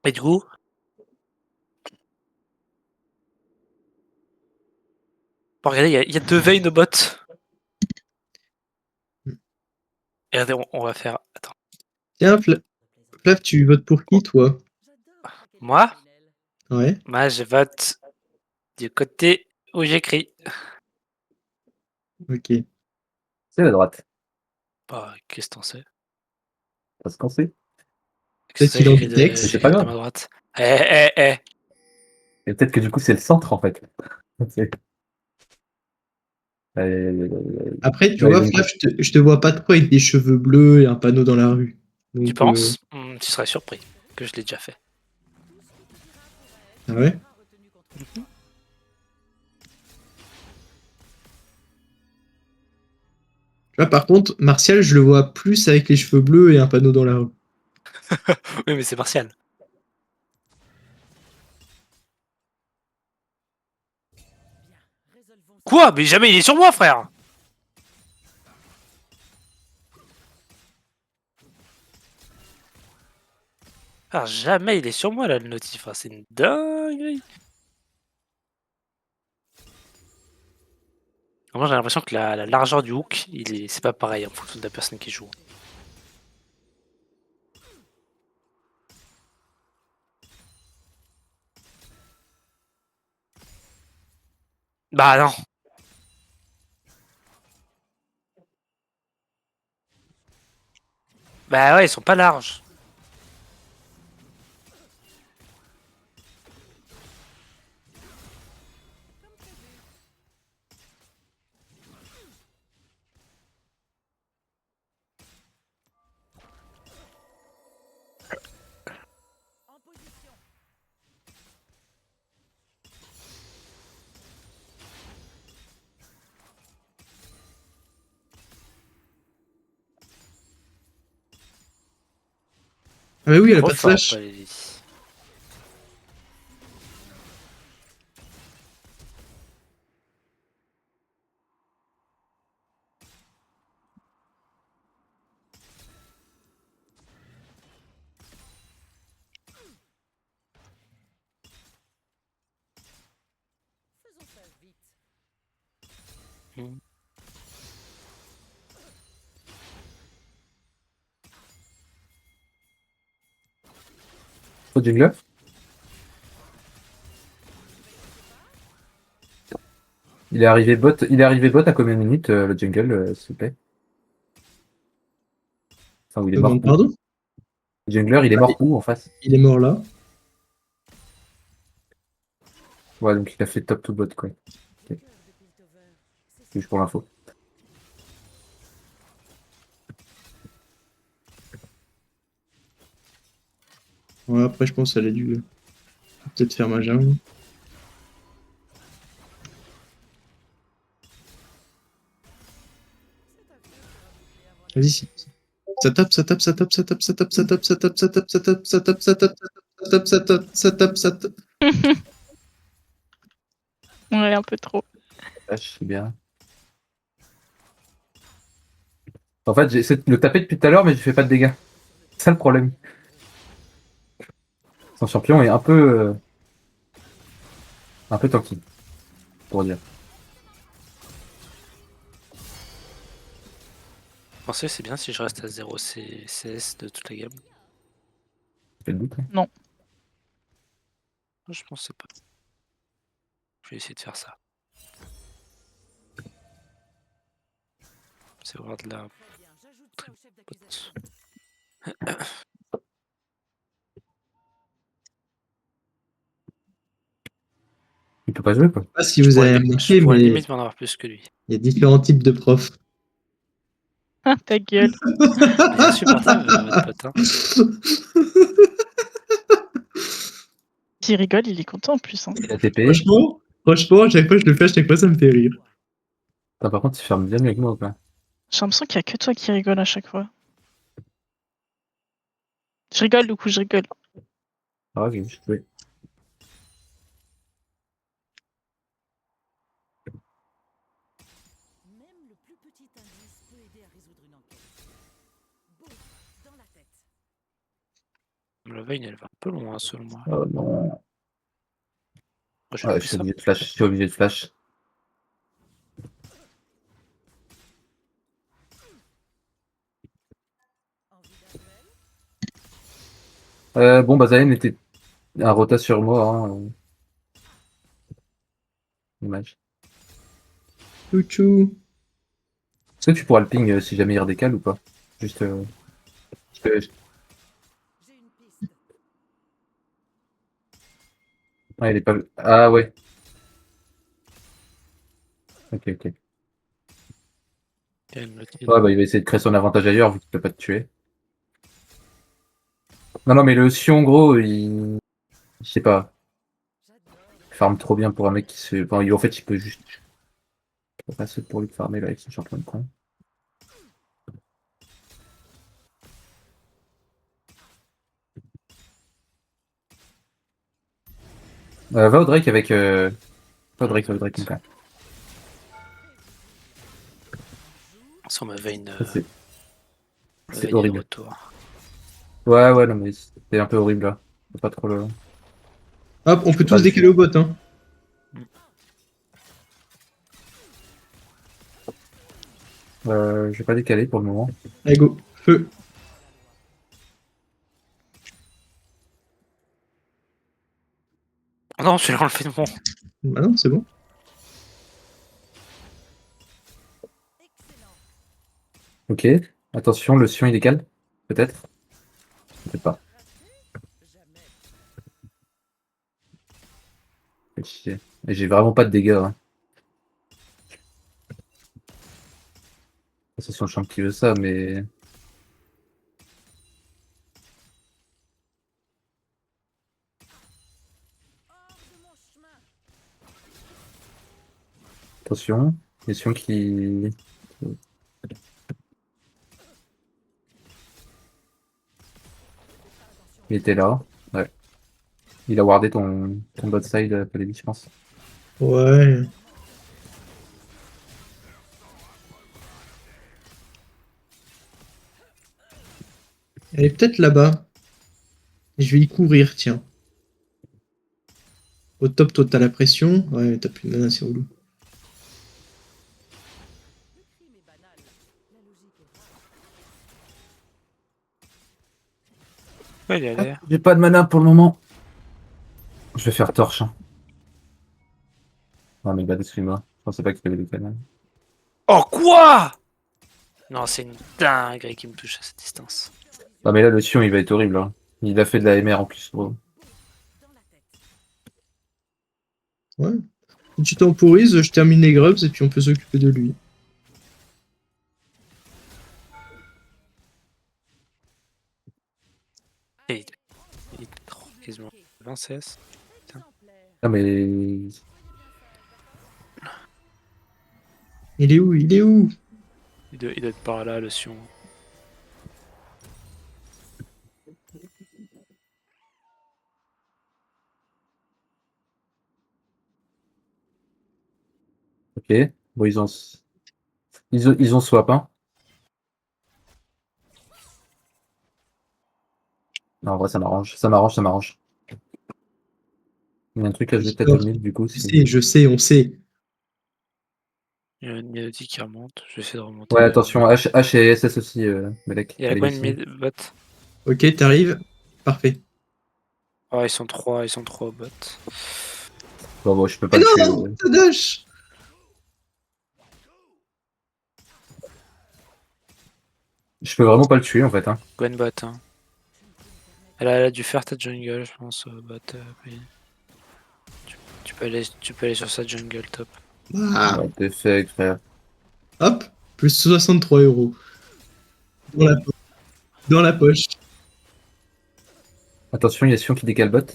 Et du coup, bon, regardez, il y a 2 Vayne au bot. Et regardez, on va faire. Attends. Tiens, Flav, tu votes pour qui, toi? Moi, Ouais. je vote du côté où j'écris. Ok. C'est la droite. Bah, qu'est-ce que t'en sais? Parce qu'on sait. Qu'est-ce Peut-être que qu'il j'ai a écrit du de, Mais texte. j'ai c'est pas écrit de grave. ma droite? Eh. Et peut-être que du coup, c'est le centre, en fait. C'est- Après, tu Ouais, vois, donc, Flav, je te vois pas trop avec des cheveux bleus et un panneau dans la rue. Tu Donc, penses? Tu serais surpris que je l'ai déjà fait. ah ouais? Tu vois, par contre, Martial, je le vois plus avec les cheveux bleus et un panneau dans la rue. Oui, mais c'est Martial. Quoi? Mais jamais il est sur moi, frère! Ah, jamais il est sur moi, là, le notif. Ah, c'est une dinguerie. Moi, j'ai l'impression que la largeur du hook, c'est pas pareil en fonction de la personne qui joue. Bah non. Bah ouais, ils sont pas larges. Ah bah oui, elle a Trop pas de fort, flash. Valérie. Hmm. faut jungler. Il est arrivé bot à combien de minutes, le jungle, s'il vous plaît? Enfin, où il est mort Demande où? pardon? Le jungler, il est mort où, en face? Il est mort là. Ouais, donc il a fait top to bot, quoi. Ok. C'est juste pour l'info. Ouais, après, je pense qu'elle a dû peut-être faire ma jungle. Vas-y, si. Ça tape, ça tape, ça tape, ça tape, ça tape, ça tape, ça tape, ça tape, ça tape, ça tape, ça tape, ça tape, ça tape, ça tape, ça tape. Ouais, un peu trop. Ah, je sais bien. En fait, j'ai essayé de le taper depuis tout à l'heure, mais je fais pas de dégâts. C'est ça le problème. Son champion est un peu tanky, pour dire. Vous pensez que c'est bien si je reste à 0 CS de toute la gamme? Fait le doute, hein. Non. Je pense pas. Je vais essayer de faire ça. C'est voir de la... Il peut pas jouer, quoi. Je sais pas si Je vous pourrais, avez je remarqué, pourrais mais limite m'en avoir plus que lui. il y a différents types de profs. Ah, ta gueule. Il est insupportable, votre pote. Hein. S'il rigole, il est content en plus. Hein. Il a TP. Franchement, à chaque fois que je le fais, à chaque fois, ça me fait rire. Attends, par contre, il ferme bien mieux que moi, quoi. J'ai l'impression qu'il y a que toi qui rigole à chaque fois. Je rigole, du coup, je rigole. Ah, ok, je peux. Le Vayne, elle va peu loin selon moi. Oh non. Moi, je Ouais, fais je suis ça. obligé de flash. Je suis obligé de flash. Bon, bah, Zayn était un rota sur moi. Hein. Dommage. Chouchou. Est-ce que tu pourras le ping si jamais il redécale ou pas? Juste. Je- Ah, il est pas. Ah, ouais. Ok, ok. Il y a une autre ligne. Ouais, bah, il va essayer de créer son avantage ailleurs vu qu'il peut pas te tuer. Non, non, mais le Sion, gros, il. Je sais pas. Il farme trop bien pour un mec qui se. Enfin, en fait, il peut juste. C'est pas assez pour lui de farmer là avec son champion de con. Va au Drake avec. Va au Drake, va au Drake, mon gars. Ça, on m'avait Ça, c'est une horrible. retour. Ouais, ouais, non, mais c'est un peu horrible là. Faut pas trop le. Hop, on Je peut peux pas tous le décaler au bot. Hein. Je vais pas décaler pour le moment. Allez, go. Feu. Oh non, celui-là, on le fait de bon. Bah non, c'est bon. Ok. Attention, le Sion il décale. Peut-être. Peut-être pas. Fait chier. Et j'ai vraiment pas de dégâts. Hein. C'est son champ qui veut ça, mais. Attention. Les Sion qui. Il était là. Ouais. Il a wardé ton bot side, Paladin, je pense. Ouais. Elle est peut-être là-bas. Je vais y courir, tiens. Au top, toi, t'as la pression. Ouais, t'as plus de mana, c'est relou. Ouais, il est allé. J'ai pas de mana pour le moment. Je vais faire torche. Hein. Ah, mais bah, excuse-moi. Je pensais pas qu'il y avait des canons. Oh, quoi? Non, c'est une dinguerie qui me touche à cette distance. Ah, mais là, le Sion, il va être horrible. Hein. Il a fait de la MR en plus, gros. Ouais. Si tu temporises, je termine les grubs et puis on peut s'occuper de lui. Et il est trop, quasiment 20 CS. Ah, mais. Il est où? Il est où? Il doit être par là, le Sion. Ok. Bon, ils ont swap, hein. Non, en vrai, ça m'arrange. Ça m'arrange, ça m'arrange. Il y a un truc à jouer peut-être au mid, du coup. Je sais, on sait. Il y a une mélodie qui remonte. Je vais essayer de remonter. Ouais, attention, H et SS aussi, Malek. Il y a la Allez, Gwen ici. mid bot. Ok, t'arrives. Parfait. Oh, ils sont trois au bot. Bon, bon, je peux pas Mais le tuer. non, ta dash. Je peux vraiment pas le tuer, en fait. Hein. Gwen bot, hein. Elle a dû faire ta jungle, je pense, bot. Oui. Tu peux aller sur sa jungle top. Ah, Ouais, t'es fait, frère. hop, plus 63 euros. Dans la, dans la poche. Attention, il y a Sion qui décale bot.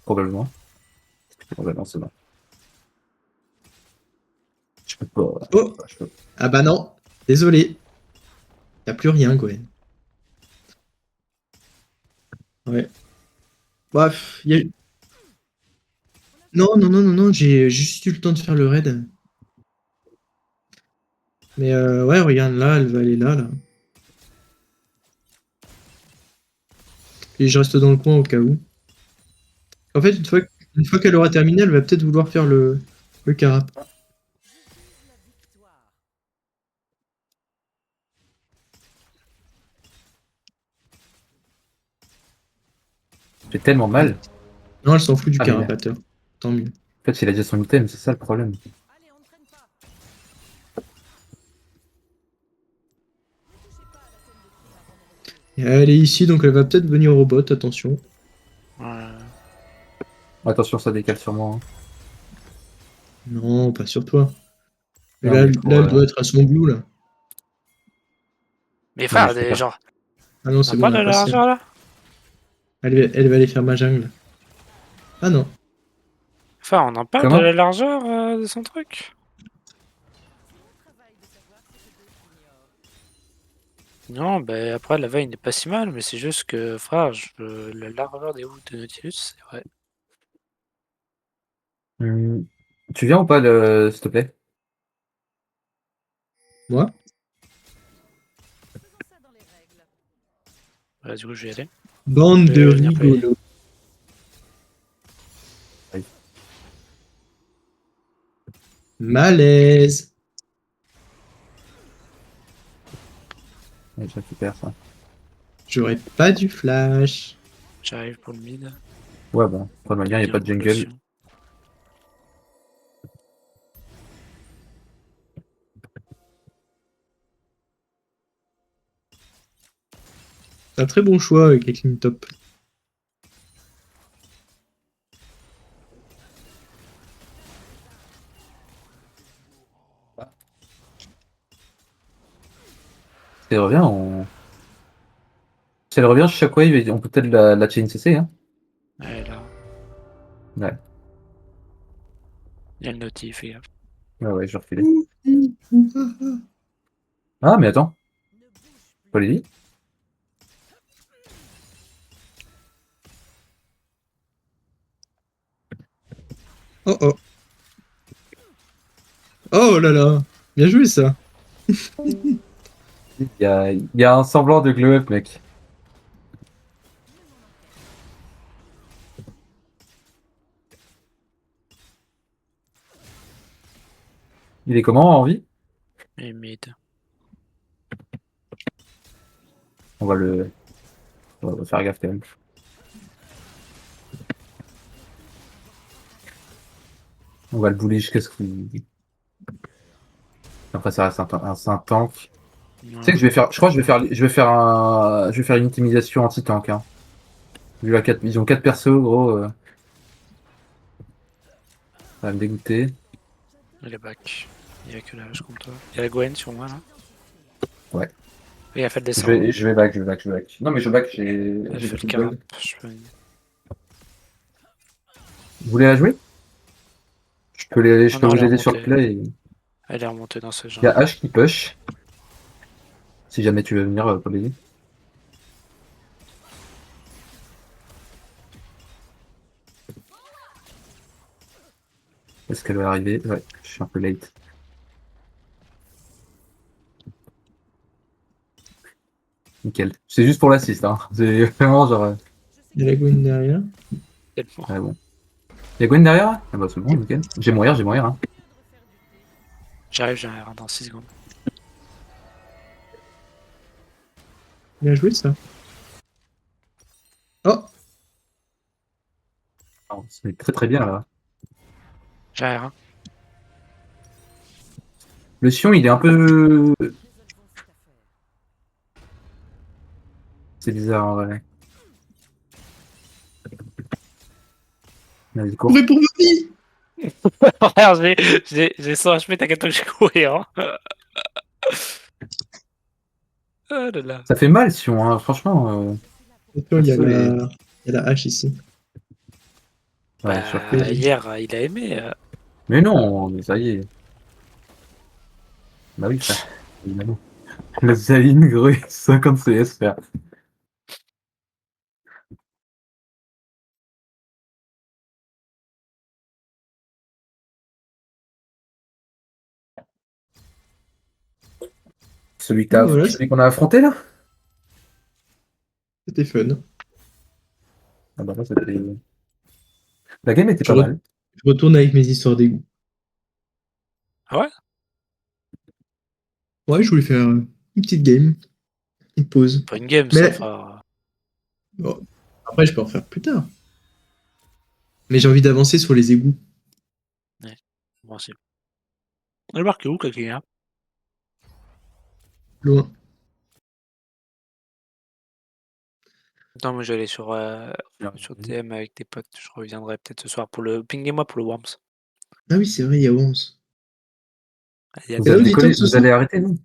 Probablement. Ouais, non, c'est bon. Je peux pas. Oh, Je peux... ah bah non. Désolé. Y'a plus rien, Gwen. Ouais. Bref, non, non, non, non, non, j'ai juste eu le temps de faire le raid. Mais ouais, regarde là, elle va aller là, là. Et je reste dans le coin au cas où. En fait, une fois qu'elle aura terminé, elle va peut-être vouloir faire le carap. J'ai tellement mal. Non, elle s'en fout du Ah, mais là. carapateur. Tant mieux. En fait, il a déjà son item, c'est ça le problème. Et elle est ici, donc elle va peut-être venir au robot, attention. Ouais. Attention, ça décale sur moi. Hein. Non, pas sur toi. Mais Non, là, mais là, elle doit être à son blue, là. Mais Non, mais frère, je peux pas. genre, Ah non, on c'est a bon, pas elle de a passé. largeur là? Elle va aller faire ma jungle. Ah non. Enfin, on en parle de Comment? la largeur de son truc? Non, bah après la veille n'est pas si mal, mais c'est juste que, frère, la largeur des routes de Nautilus, c'est vrai. Hmm. Tu viens ou pas, s'il te plaît? Moi? Ouais, du coup, je vais y aller. Bande Je de vais venir play. rigolos. Malaise. Ouais, je récupère ça. J'aurais pas du flash. J'arrive pour le mid. Ouais, bon. Pas mal, il n'y a pas de jungle. Évolution. C'est un très bon choix avec les clean top. Si elle revient, on... Si elle revient, Shockwave, on peut peut-être la chain CC, hein? Ouais, là. Ouais. Il y a le notif, fais gaffe. Ouais, ouais, je vais refiler. Ah, mais attends. Pas les dit? Oh oh. Oh là là. Bien joué ça. Il y a un semblant de glow up, mec. Il est comment en vie? Et mid. On va faire gaffe quand même. On va le bullish, qu'est-ce qu'il... Après, ça reste un tank. Tu sais que je vais faire, je crois que je vais faire une optimisation anti-tank. Hein. Vu la 4, ils ont 4 persos, gros. Ça va me dégoûter. Il est back. Il y a que la hache contre toi. Il y a la Gwen sur moi là. Ouais. Et il a fait le descendre. Je vais back, je vais back, je vais back. Non, mais je back, Il a j'ai fait le beaucoup de carap. gold. Je peux... Vous voulez la jouer? Je Oh peux non, elle vous est aider sur le remontée. play. Elle est remontée dans ce Il y a genre. H qui push. Si jamais tu veux venir, Pauline. Est-ce qu'elle va arriver? Ouais, je suis un peu late. Nickel. C'est juste pour l'assist, hein. C'est vraiment genre. Il y a la Gwen derrière. Tellement. Ouais, bon. Y'a Gwen derrière? Ah bah c'est bon, nickel. J'ai mourir, hein. J'arrive dans 6 secondes. Bien joué ça. Oh. C'est très très bien là. J'arrive. Hein. Le Sion, il est un peu. C'est bizarre en vrai. Vas-y, cours. Courez pour ma vie. Frère, j'ai 100 HP, t'inquiète pas que je courir. Hein. Oh là là. Ça fait mal, Sion, hein. Franchement. Attention, il y a perso, il y a la hache ici. Ouais, je suis Bah, refait. hier, il a aimé. Mais non, mais ça y est. Bah oui, frère. Évidemment. La Zaline, gros, 50 CS, frère. Voilà, Celui qu'on a affronté là? c'était fun. Ah bah là, c'était... La game était Je, pas re- mal. je retourne avec mes histoires d'égout. Ah ouais? Ouais, je voulais faire une petite game, une pause. Pas une game, ça, Mais frère. bon, après, je peux en faire plus tard. Mais j'ai envie d'avancer sur les égouts. Bon, c'est. Elle est marquée où, quelqu'un? Loin. Non, mais j'allais sur TM avec des potes. Je reviendrai peut-être ce soir pour le. Pinguez-moi pour le Worms. Ah oui, c'est vrai, il y a Worms. Allez, à Vous Et là, allez toutes. auditeur, décoller, ce vous soir? allez arrêter, non?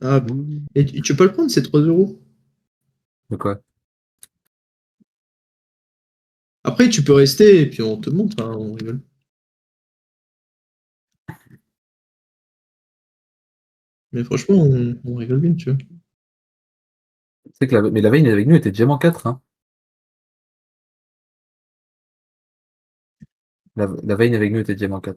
Ah, et tu peux le prendre, c'est 3 €. De quoi? Après, tu peux rester et puis on te montre, hein, on rigole. Mais franchement, on rigole bien, tu vois. C'est que mais la veille avec nous était Diamant 4, hein. La veille avec nous était Diamant 4.